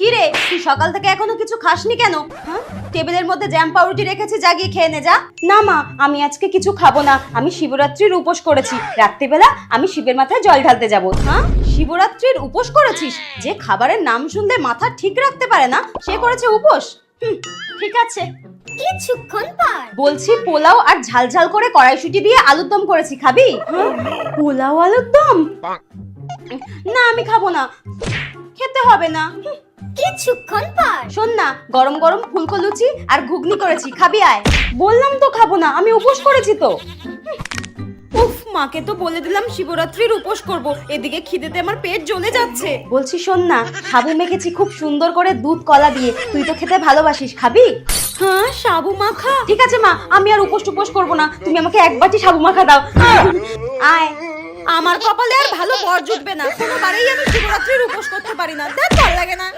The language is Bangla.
কি রে, তুই সকাল থেকে এখনো কিছু খাসনি কেন? হ্যাঁ, টেবিলের মধ্যে জ্যাম পাউরুটি রেখেছি, যা গিয়ে খেয়ে নে যা। না মা, আমি আজকে কিছু খাবো না, আমি শিবরাত্রির উপোস করেছি। রাত্রিবেলা আমি শিবের মাথায় জল ঢালতে যাব। হ্যাঁ, শিবরাত্রির উপোস করেছিস? যে খাবারের নাম শুনলে মাথা ঠিক রাখতে পারে না সে করেছে উপোস। ঠিক আছে, কিছুক্ষণ পর বলছি পোলাও আর ঝালঝাল করে কড়াইশুঁটি দিয়ে আলুর দম করেছি, খাবি? পোলাও আলুর দম? না আমি খাবো না, খেতে হবে না। কিছুক্ষণ পর শোন না, গরম গরম ফুলকো লুচি আর ঘুগনি করেছি, খাবি আয়। বললাম তো খাবো না, আমি উপোস করেছি তো। উফ, মাকে তো বলে দিলাম শিবরাত্রির উপোস করব, এদিকে খিদেতে আমার পেট জ্বলে যাচ্ছে। বলছি শোন না, সাবু মেখেছি খুব সুন্দর করে দুধ কলা দিয়ে, তুই তো খেতে ভালোবাসিস, খাবি? হ্যাঁ, সাবু মাখা? ঠিক আছে মা, আমি আর উপোস টুপোস করবো না, তুমি আমাকে এক বাটি সাবু মাখা দাও। আয়। আমার কপালে আর ভালো বর জুটবে না, কোনোবারেই আমি শিবরাত্রির উপোস করতে পারি না, দেখ ভালো লাগে না।